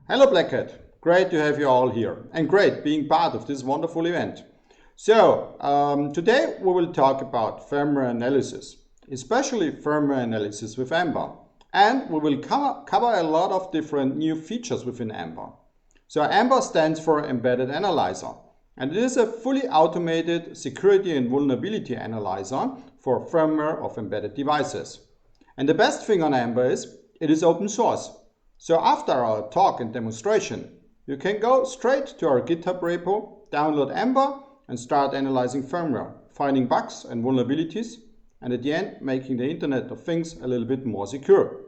Hello Black Hat, great to have you all here and great being part of this wonderful event. Today we will talk about firmware analysis, especially firmware analysis with EMBA. And we will cover a lot of different new features within EMBA. So EMBA stands for Embedded Analyzer, and it is a fully automated security and vulnerability analyzer for firmware of embedded devices. And the best thing on EMBA is it is open source. So after our talk and demonstration, you can go straight to our GitHub repo, download EMBA and start analyzing firmware, finding bugs and vulnerabilities, and at the end making the Internet of Things a little bit more secure.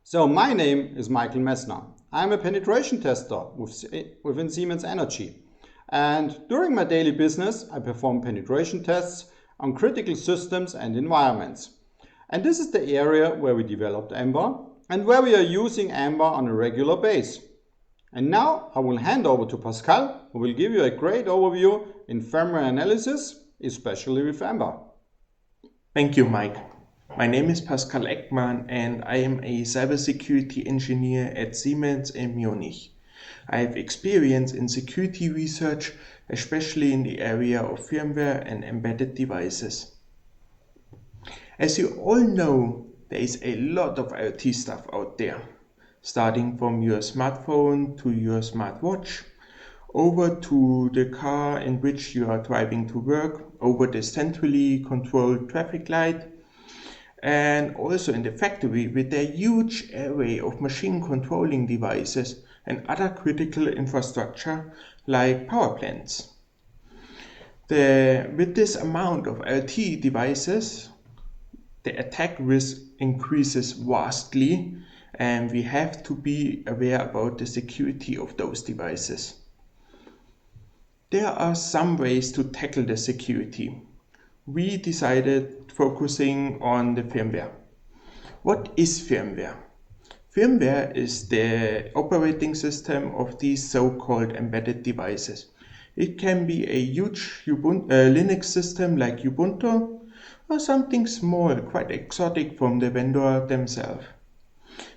So my name is Michael Messner. I'm a penetration tester within Siemens Energy. And during my daily business, I perform penetration tests on critical systems and environments. And this is the area where we developed EMBA and where we are using EMBA on a regular basis. And now I will hand over to Pascal, who will give you a great overview in firmware analysis, especially with EMBA. Thank you, Mike. My name is Pascal Eckmann and I am a cybersecurity engineer at Siemens in Munich. I have experience in security research, especially in the area of firmware and embedded devices. As you all know, there is a lot of IoT stuff out there, starting from your smartphone to your smartwatch, over to the car in which you are driving to work, over the centrally controlled traffic light, and also in the factory with their huge array of machine controlling devices and other critical infrastructure like power plants. With this amount of IoT devices, the attack risk increases vastly, and we have to be aware about the security of those devices. There are some ways to tackle the security. We decided focusing on the firmware. What is firmware? Firmware is the operating system of these so-called embedded devices. It can be a huge Linux system like Ubuntu, or something small, quite exotic from the vendor themselves.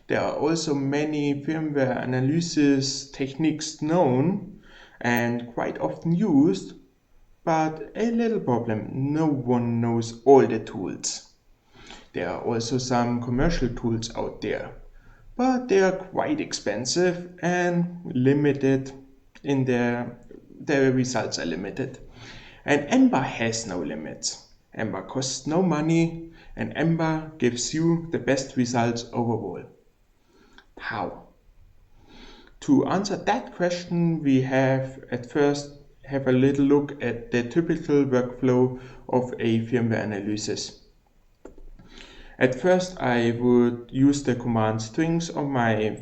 There are also many firmware analysis techniques known and quite often used, but a little problem, no one knows all the tools. There are also some commercial tools out there, but they are quite expensive and limited in their results are limited. And EMBA has no limits. EMBA costs no money and EMBA gives you the best results overall. How? To answer that question, we have at first have a little look at the typical workflow of a firmware analysis. At first, I would use the command strings on my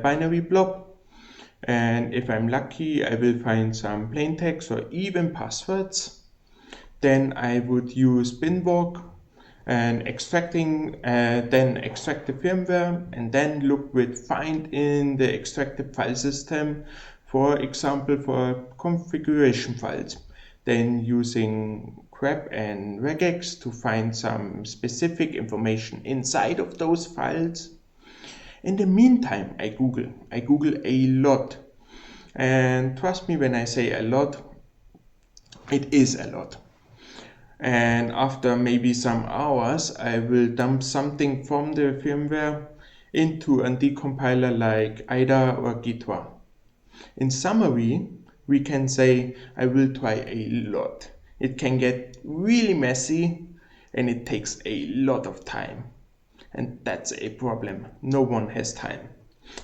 binary blob, and if I'm lucky, I will find some plain text or even passwords. Then I would use binwalk and then extract the firmware, and then look with find in the extracted file system, for example for configuration files. Then using grep and regex to find some specific information inside of those files. In the meantime, I Google a lot, and trust me when I say a lot, it is a lot. And after maybe some hours, I will dump something from the firmware into a decompiler like IDA or Gitwa. In summary, we can say I will try a lot. It can get really messy and it takes a lot of time. And that's a problem. No one has time.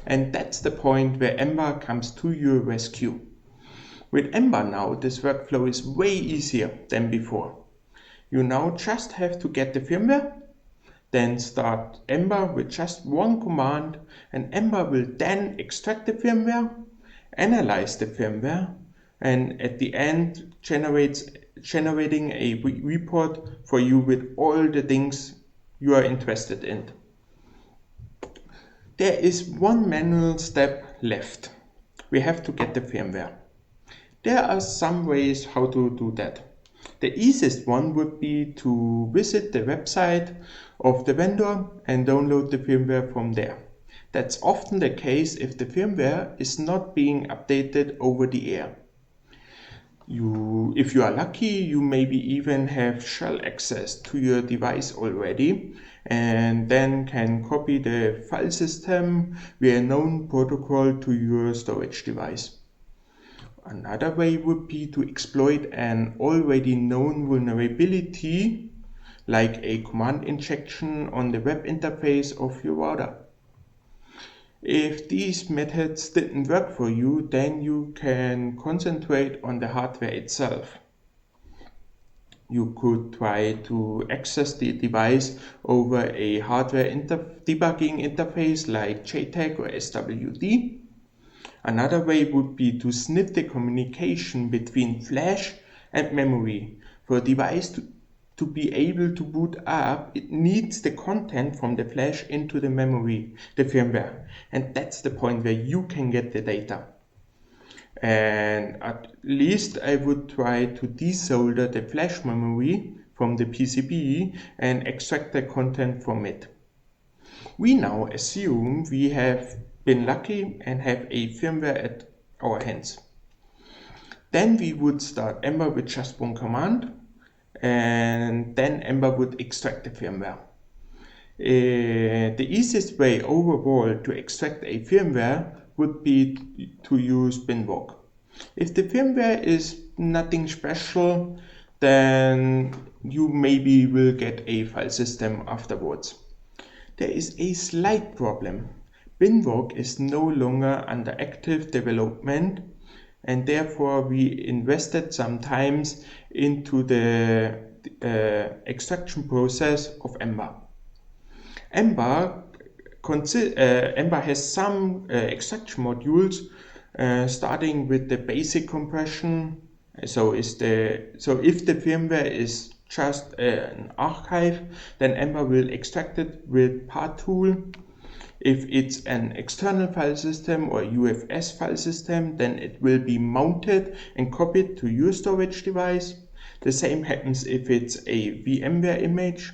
And that's the point where EMBA comes to your rescue. With EMBA now, this workflow is way easier than before. You now just have to get the firmware, then start EMBA with just one command, and EMBA will then extract the firmware, analyze the firmware, and at the end generating a report for you with all the things you are interested in. There is one manual step left. We have to get the firmware. There are some ways how to do that. The easiest one would be to visit the website of the vendor and download the firmware from there. That's often the case if the firmware is not being updated over the air. If you are lucky, you maybe even have shell access to your device already and then can copy the file system via a known protocol to your storage device. Another way would be to exploit an already known vulnerability, like a command injection on the web interface of your router. If these methods didn't work for you, then you can concentrate on the hardware itself. You could try to access the device over a hardware debugging interface like JTAG or SWD. Another way would be to sniff the communication between flash and memory. For a device to be able to boot up, it needs the content from the flash into the memory, the firmware. And that's the point where you can get the data. And at least I would try to desolder the flash memory from the PCB and extract the content from it. We now assume we have been lucky and have a firmware at our hands. Then we would start Ember with just one command, and then Ember would extract the firmware. The easiest way overall to extract a firmware would be to use binwalk. If the firmware is nothing special, then you maybe will get a file system afterwards. There is a slight problem. binwalk is no longer under active development, and therefore we invested some time into the extraction process of Ember. Ember has some extraction modules, starting with the basic compression. So if the firmware is just an archive, then Ember will extract it with part tool. If it's an external file system or UFS file system, then it will be mounted and copied to your storage device. The same happens if it's a VMware image.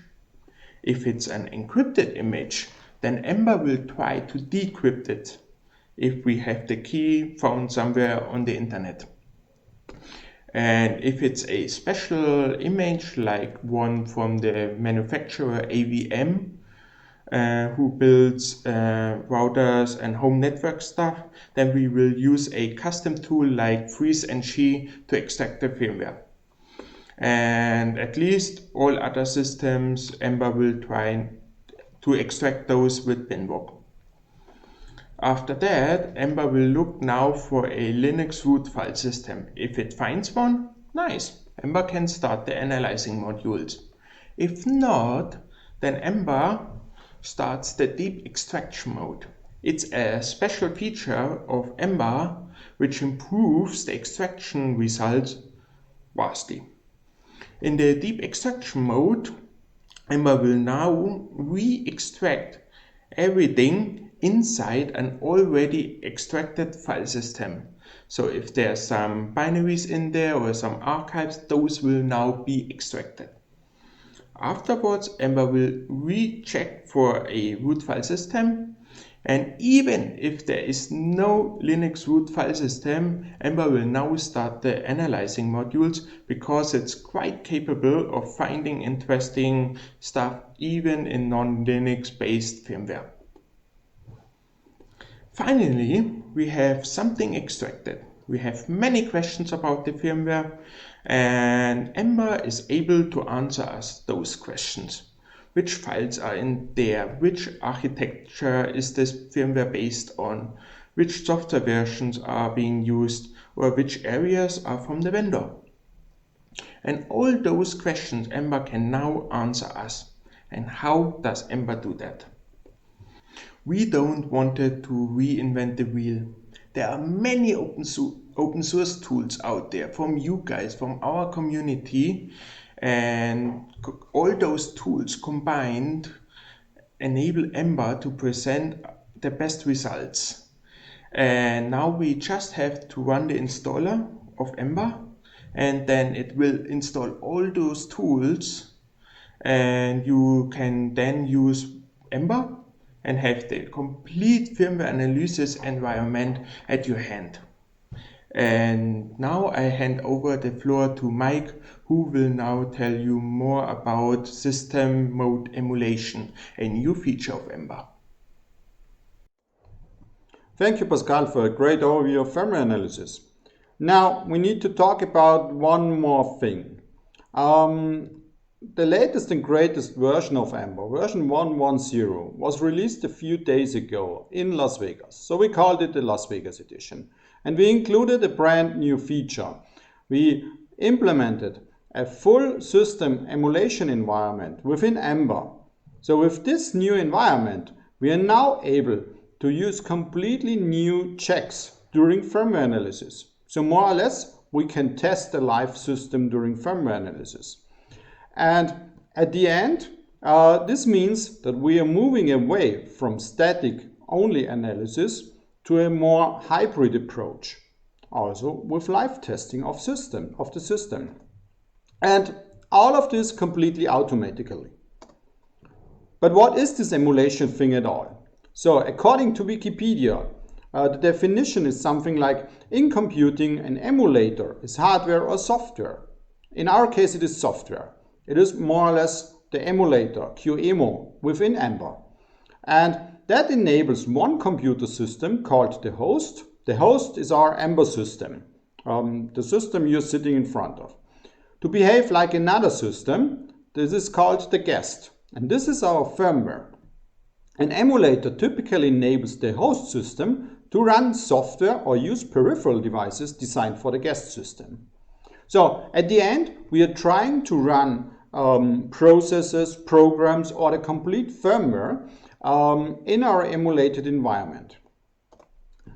If it's an encrypted image, then Ember will try to decrypt it if we have the key found somewhere on the internet. And if it's a special image, like one from the manufacturer AVM, who builds routers and home network stuff, then we will use a custom tool like FreezeNG to extract the firmware. And at least all other systems, Ember will try to extract those with binwalk. After that, Ember will look now for a Linux root file system. If it finds one, nice, Ember can start the analyzing modules. If not, then Ember starts the deep extraction mode. It's a special feature of Ember which improves the extraction results vastly. In the deep extraction mode, Ember will now re-extract everything inside an already extracted file system. So if there are some binaries in there or some archives, those will now be extracted. Afterwards, Ember will recheck for a root file system, and even if there is no Linux root file system, Ember will now start the analyzing modules because it's quite capable of finding interesting stuff even in non-Linux based firmware. Finally, we have something extracted. We have many questions about the firmware, and Ember is able to answer us those questions. Which files are in there? Which architecture is this firmware based on? Which software versions are being used? Or which areas are from the vendor? And all those questions Ember can now answer us. And how does Ember do that? We don't want to reinvent the wheel. There are many open source tools out there from you guys, from our community, and all those tools combined enable Ember to present the best results. And now we just have to run the installer of Ember, and then it will install all those tools, and you can then use Ember and have the complete firmware analysis environment at your hand. And now I hand over the floor to Mike, who will now tell you more about system mode emulation, a new feature of EMBA. Thank you, Pascal, for a great overview of firmware analysis. Now we need to talk about one more thing. The latest and greatest version of EMBA, version 1.10, was released a few days ago in Las Vegas. So we called it the Las Vegas edition. And we included a brand new feature. We implemented a full system emulation environment within EMBA. So with this new environment, we are now able to use completely new checks during firmware analysis. So more or less, we can test a live system during firmware analysis. And at the end, this means that we are moving away from static only analysis to a more hybrid approach, also with live testing of the system. And all of this completely automatically. But what is this emulation thing at all? So according to Wikipedia, the definition is something like, in computing, an emulator is hardware or software. In our case, it is software. It is more or less the emulator, QEMU, within EMBA. And that enables one computer system called the host. The host is our EMBA system, the system you're sitting in front of, to behave like another system. This is called the guest. And this is our firmware. An emulator typically enables the host system to run software or use peripheral devices designed for the guest system. So at the end, we are trying to run processes, programs, or the complete firmware in our emulated environment.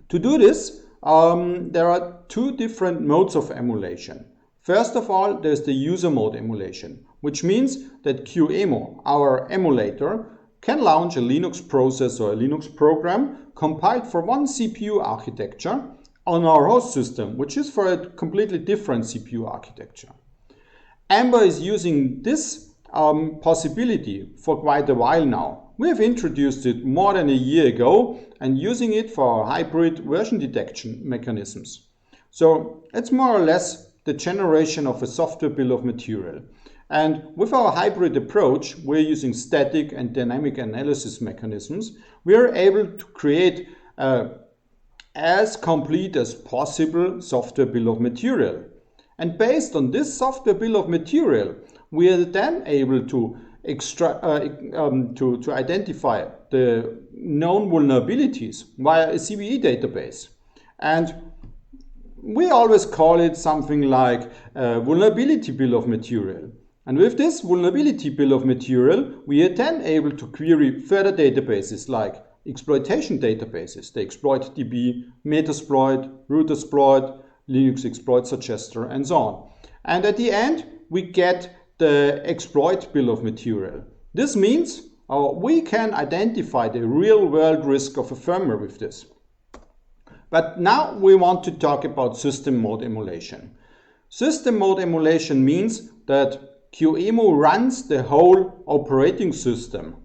To do this, there are two different modes of emulation. First of all, there's the user mode emulation, which means that QEMU, our emulator, can launch a Linux process or a Linux program compiled for one CPU architecture on our host system, which is for a completely different CPU architecture. EMBA is using this possibility for quite a while now. We have introduced it more than a year ago and using it for our hybrid version detection mechanisms. So it's more or less the generation of a software bill of material. And with our hybrid approach, we're using static and dynamic analysis mechanisms. We are able to create as complete as possible software bill of material. And based on this software bill of material, we are then able to identify the known vulnerabilities via a CVE database. And we always call it something like a vulnerability bill of material. And with this vulnerability bill of material, we are then able to query further databases like exploitation databases, the exploit.db, Metasploit, Root-exploit, Linux exploit suggester, and so on. And at the end, we get the exploit bill of material. This means we can identify the real-world risk of a firmware with this. But now we want to talk about system mode emulation. System mode emulation means that QEMU runs the whole operating system.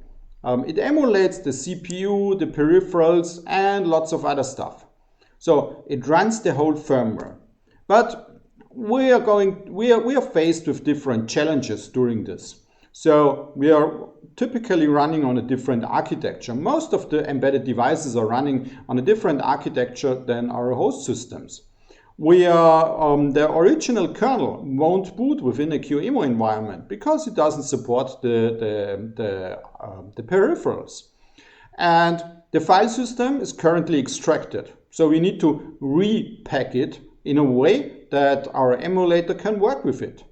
It emulates the CPU, the peripherals, and lots of other stuff. So it runs the whole firmware. But we are faced with different challenges during this. So we are typically running on a different architecture. Most of the embedded devices are running on a different architecture than our host systems. The original kernel won't boot within a QEMU environment because it doesn't support the peripherals. And the file system is currently extracted. So we need to repack it in a way that our emulator can work with it.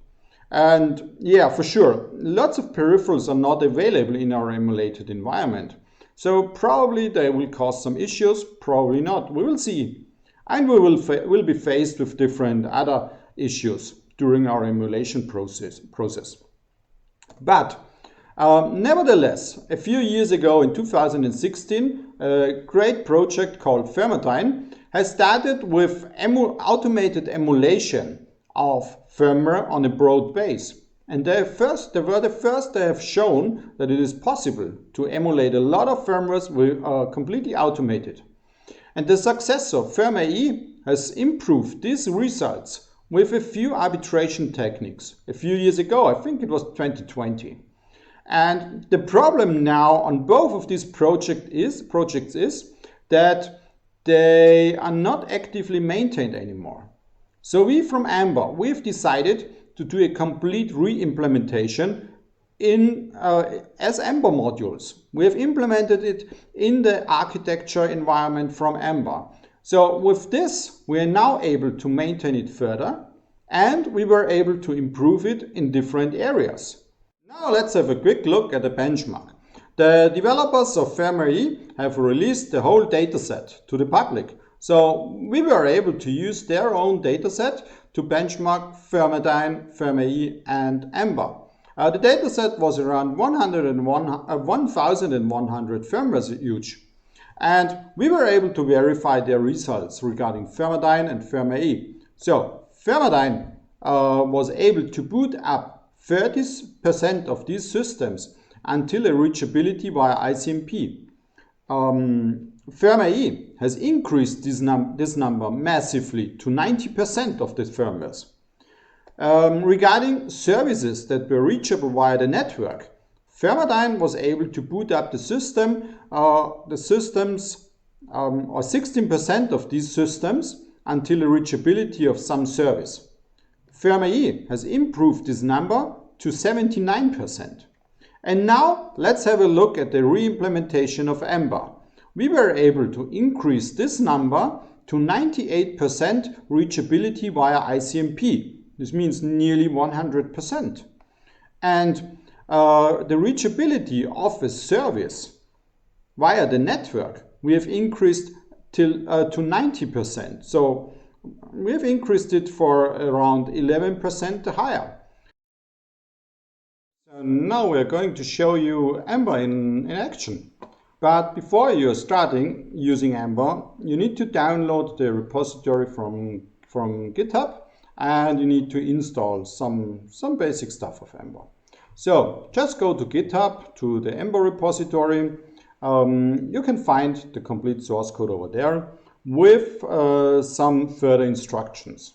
And yeah, for sure, lots of peripherals are not available in our emulated environment. So probably they will cause some issues, probably not. We will see. And we will be faced with different other issues during our emulation process. But nevertheless, a few years ago in 2016, a great project called Firmware has started with automated emulation of firmware on a broad base. And they were the first they have shown that it is possible to emulate a lot of firmwares completely automated. And the successor, Firmware E, has improved these results with a few arbitration techniques. A few years ago, I think it was 2020. And the problem now on both of these projects is that they are not actively maintained anymore. So we from EMBA, we've decided to do a complete re-implementation as EMBA modules. We have implemented it in the architecture environment from EMBA. So with this, we are now able to maintain it further, and we were able to improve it in different areas. Now let's have a quick look at the benchmark. The developers of Firmware E have released the whole dataset to the public. So we were able to use their own dataset to benchmark Firmware, Firmware E and EMBA. The dataset was around 1,100 firmwares huge. And we were able to verify their results regarding Firmware and Firmware E. So Firmware was able to boot up 30% of these systems until a reachability via ICMP. Firmware E has increased this number massively to 90% of the firmwares. Regarding services that were reachable via the network, Firmware was able to boot up the systems, or 16% of these systems until a reachability of some service. Firmware E has improved this number to 79%. And now let's have a look at the re-implementation of EMBA. We were able to increase this number to 98% reachability via ICMP. This means nearly 100%. And the reachability of a service via the network, we have increased to 90%. So we have increased it for around 11% higher. So now we are going to show you EMBA in action. But before you're starting using EMBA, you need to download the repository from GitHub, and you need to install some basic stuff of EMBA. So just go to GitHub, to the EMBA repository. You can find the complete source code over there with some further instructions.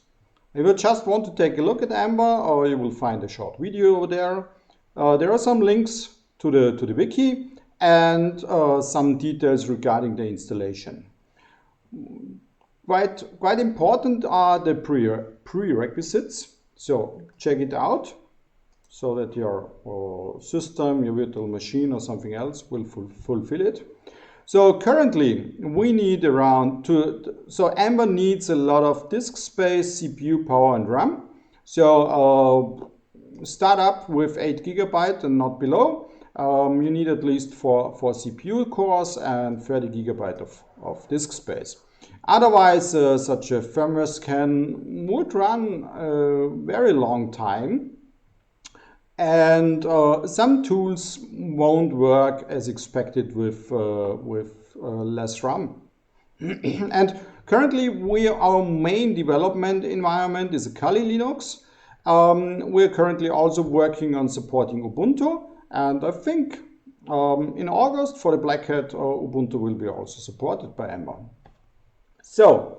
If you just want to take a look at EMBA, or you will find a short video over there. There are some links to the wiki and some details regarding the installation. Quite important are the prerequisites. So check it out so that your system, your virtual machine or something else will fulfill it. So currently we need so EMBA needs a lot of disk space, CPU power and RAM. So start up with 8 GB and not below. You need at least 4 CPU cores and 30 GB of disk space. Otherwise, such a firmware scan would run a very long time, and some tools won't work as expected with less RAM. And currently, our main development environment is a Kali Linux. We're currently also working on supporting Ubuntu, and I think in August for the Black Hat, Ubuntu will be also supported by EMBA. So,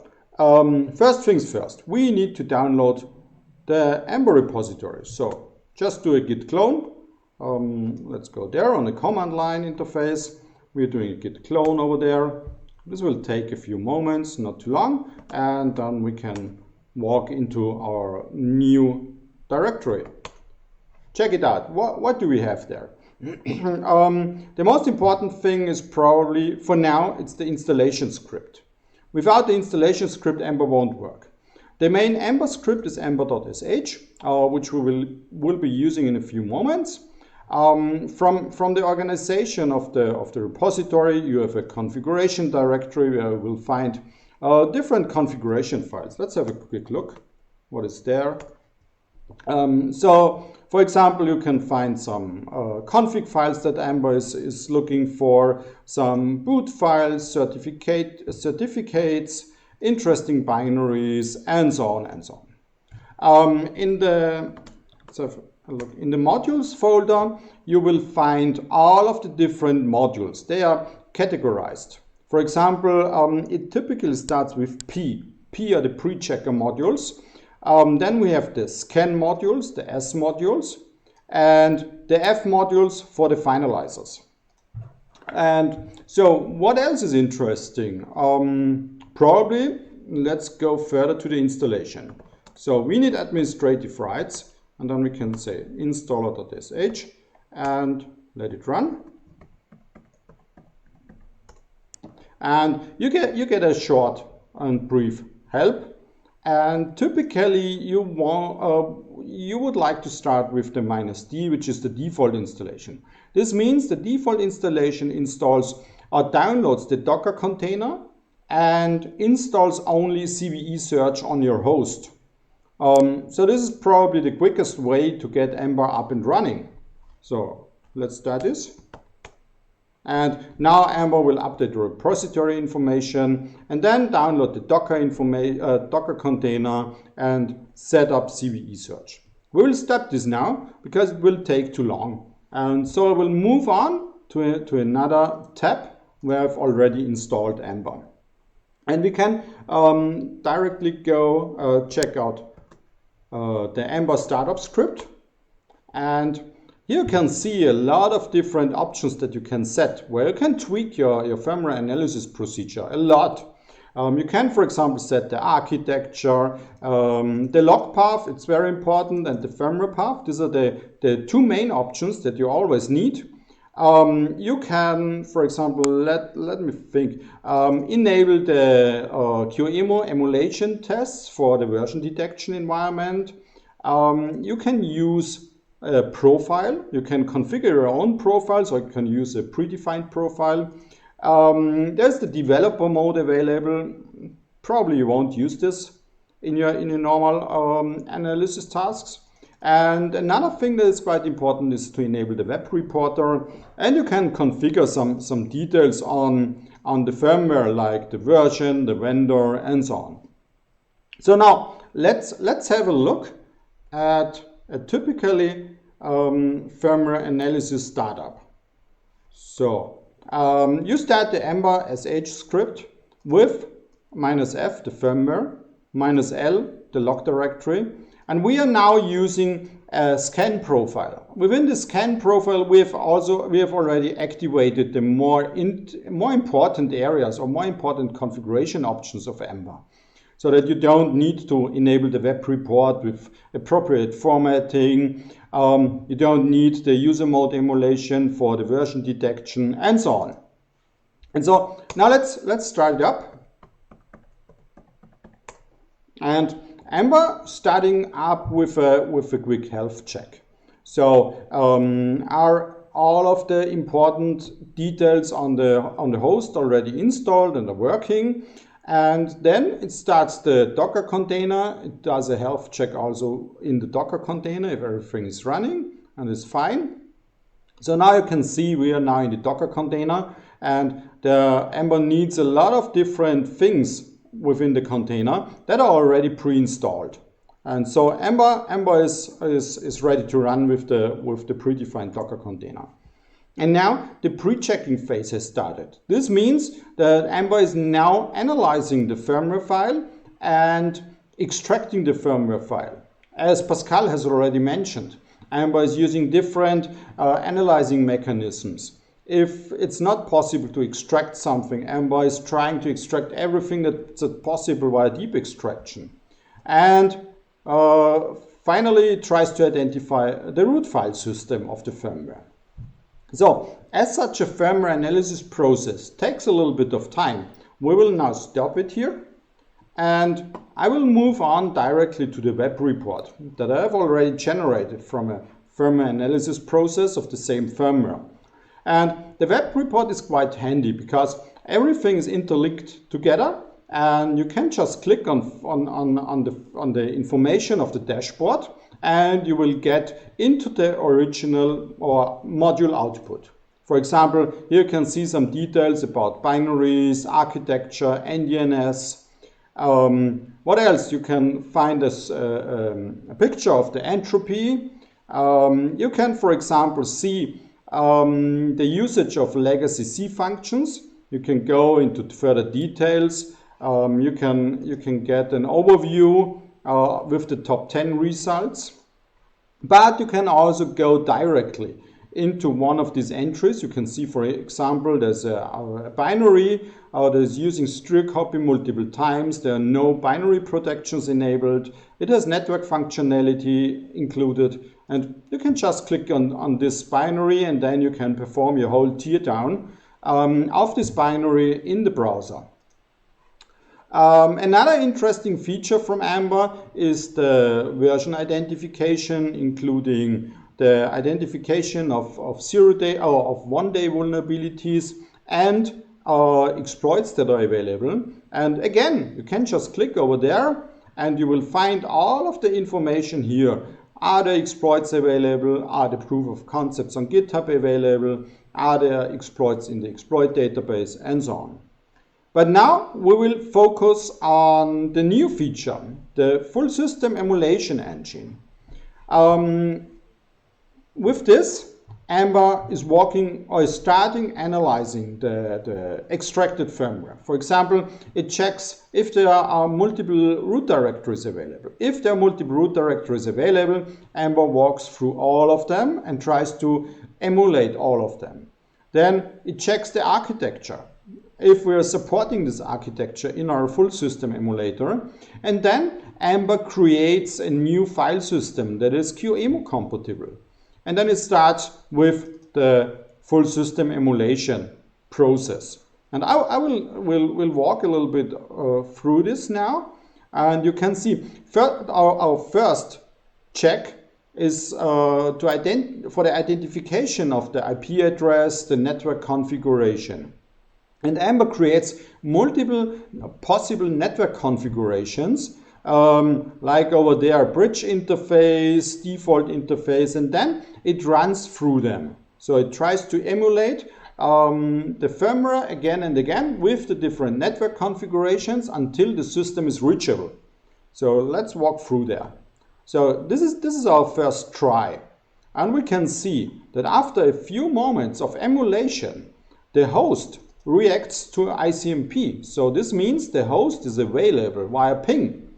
first things first, we need to download the EMBA repository. So, just do a git clone. Let's go there on the command line interface. We're doing a git clone over there. This will take a few moments, not too long, and then we can walk into our new directory. Check it out. What do we have there? The most important thing is probably, for now, it's the installation script. Without the installation script, EMBA won't work. The main EMBA script is emba.sh, which we will be using in a few moments. From the organization of the repository, you have a configuration directory where you will find different configuration files. Let's have a quick look what is there. So, for example, you can find some config files that EMBA is looking for, some boot files, certificates, interesting binaries, and so on and so on. look. In the modules folder, you will find all of the different modules. They are categorized. For example, it typically starts with P. P are the pre-checker modules. Then we have the scan modules, the S modules, and the F modules for the finalizers. And so what else is interesting? Probably let's go further to the installation. So we need administrative rights, and then we can say installer.sh and let it run. And you get a short and brief help. And typically you would like to start with the -D, which is the default installation. This means the default installation installs or downloads the Docker container and installs only CVE search on your host. So this is probably the quickest way to get Ember up and running. So let's start this. And now Ember will update the repository information and then download the Docker container and set up CVE search. We will stop this now because it will take too long. And so I will move on to another tab where I've already installed Ember. And we can directly go check out the Ember startup script. And here you can see a lot of different options that you can set, where you can tweak your firmware analysis procedure a lot. You can, for example, set the architecture, the log path, it's very important, and the firmware path. These are the two main options that you always need. You can, for example, let me think, enable the QEMU emulation tests for the version detection environment. You can use a profile. You can configure your own profiles, or you can use a predefined profile. There's the developer mode available. Probably you won't use this in your normal analysis tasks. And another thing that is quite important is to enable the web reporter, and you can configure some details on the firmware, like the version, the vendor, and so on. So now let's have a look at a typically firmware analysis startup. So you start the Ember SH script with -F, the firmware, -L, the log directory, and we are now using a scan profile. Within the scan profile, we have already activated the more important areas or more important configuration options of Ember, so that you don't need to enable the web report with appropriate formatting. You don't need the user mode emulation for the version detection, and so on. And so now let's start it up. And Ember starting up with a quick health check. So are all of the important details on the host already installed and are working? And then it starts the Docker container. It does a health check also in the Docker container if everything is running and is fine. So now you can see we are now in the Docker container, and the Ember needs a lot of different things within the container that are already pre-installed. And so Ember is ready to run with the predefined Docker container. And now the pre-checking phase has started. This means that Ember is now analyzing the firmware file and extracting the firmware file. As Pascal has already mentioned, Ember is using different analyzing mechanisms. If it's not possible to extract something, Ember is trying to extract everything that's possible via deep extraction. And finally, it tries to identify the root file system of the firmware. So, as such a firmware analysis process takes a little bit of time, we will now stop it here, and I will move on directly to the web report that I have already generated from a firmware analysis process of the same firmware. And the web report is quite handy because everything is interlinked together, and you can just click on the information of the dashboard, and you will get into the original or module output. For example, here you can see some details about binaries, architecture, NDNS. What else? You can find a picture of the entropy, You can, for example, see the usage of legacy C functions. You can go into further details. You can get an overview with the top 10 results. But you can also go directly into one of these entries. You can see, for example, there's a binary that is using strcpy multiple times. There are no binary protections enabled. It has network functionality included. And you can just click on this binary, and then you can perform your whole teardown of this binary in the browser. Another interesting feature from EMBA is the version identification, including the identification of 0 day or of 1 day vulnerabilities and exploits that are available. And again, you can just click over there and you will find all of the information here. Are the exploits available? Are the proof of concepts on GitHub available? Are there exploits in the exploit database? And so on. But now we will focus on the new feature, the full system emulation engine. With this, EMBA is working or is starting analyzing the extracted firmware. For example, it checks if there are multiple root directories available. If there are multiple root directories available, EMBA walks through all of them and tries to emulate all of them. Then it checks the architecture, if we are supporting this architecture in our full system emulator. And then EMBA creates a new file system that is QEMU compatible. And then it starts with the full system emulation process. And I will walk a little bit through this now. And you can see our first check is for the identification of the IP address, the network configuration. And EMBA creates multiple possible network configurations, like over there, bridge interface, default interface, and then it runs through them. So it tries to emulate the firmware again and again with the different network configurations until the system is reachable. So let's walk through there. So this is our first try. And we can see that after a few moments of emulation, the host reacts to ICMP. So this means the host is available via ping.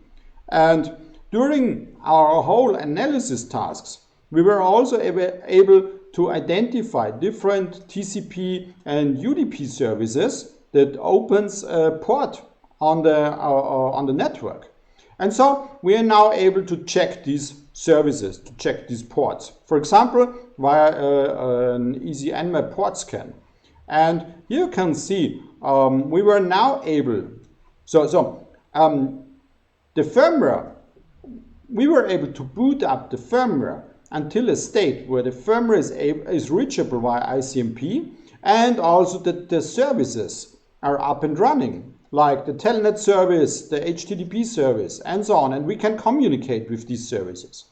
And during our whole analysis tasks, we were also able to identify different TCP and UDP services that opens a port on the network. And so we are now able to check these services, to check these ports. For example, via an easy Nmap port scan. And you can see we were now able, the firmware, we were able to boot up the firmware until a state where the firmware is reachable via ICMP, and also that the services are up and running, like the Telnet service, the HTTP service, and so on, and we can communicate with these services.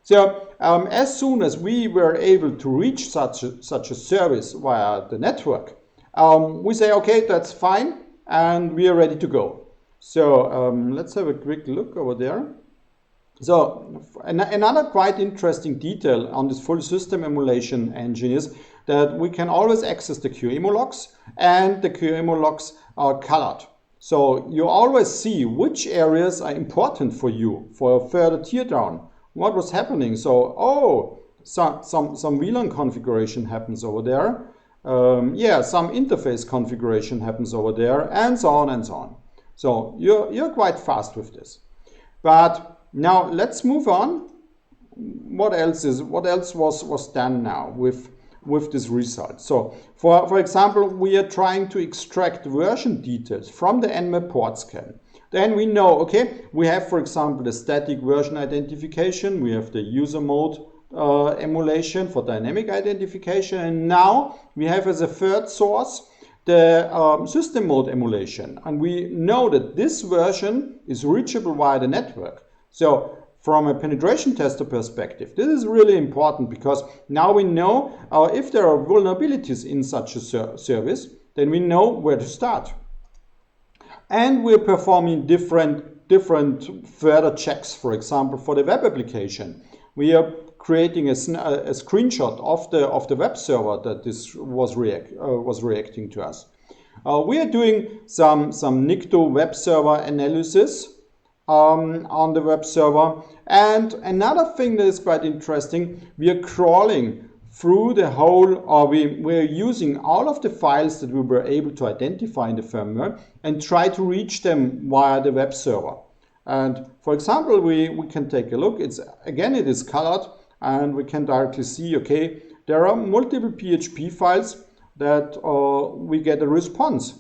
So as soon as we were able to reach such a service via the network, we say, okay, that's fine, and we are ready to go. So let's have a quick look over there. So another quite interesting detail on this full system emulation engine is that we can always access the QEMU logs, and the QEMU logs are colored. So you always see which areas are important for you for further teardown. What was happening? So, some VLAN configuration happens over there. Some interface configuration happens over there, and so on and so on. So you're quite fast with this. But now let's move on. What else was done now with this result? So for example, we are trying to extract version details from the Nmap port scan. Then we know, okay, we have, for example, the static version identification, we have the user mode emulation for dynamic identification, and now we have as a third source the system mode emulation. And we know that this version is reachable via the network. So from a penetration tester perspective, this is really important, because now we know if there are vulnerabilities in such a service, then we know where to start. And we're performing different further checks. For example, for the web application, we are creating a screenshot of the web server that this was reacting to us. We are doing some NICTO web server analysis on the web server. And another thing that is quite interesting, we are crawling through the whole, or we're using all of the files that we were able to identify in the firmware and try to reach them via the web server. And for example, we can take a look. It is colored, and we can directly see, okay, there are multiple PHP files that we get a response.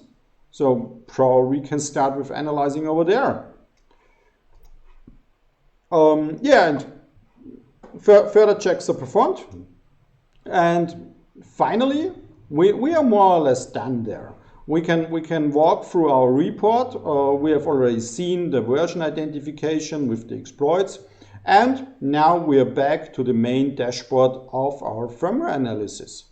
So probably we can start with analyzing over there. And further checks are performed. And finally, we are more or less done there. We can walk through our report. We have already seen the version identification with the exploits. And now we are back to the main dashboard of our firmware analysis.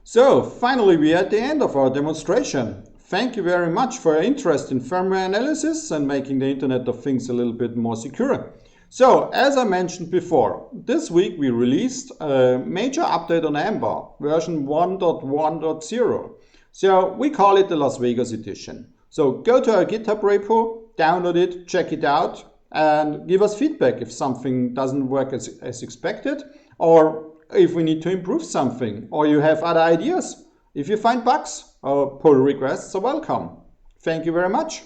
So finally, we are at the end of our demonstration. Thank you very much for your interest in firmware analysis and making the Internet of Things a little bit more secure. So, as I mentioned before, this week we released a major update on EMBA, version 1.1.0. So, we call it the Las Vegas edition. So, go to our GitHub repo, download it, check it out, and give us feedback if something doesn't work as expected, or if we need to improve something, or you have other ideas. If you find bugs, pull requests are welcome. Thank you very much.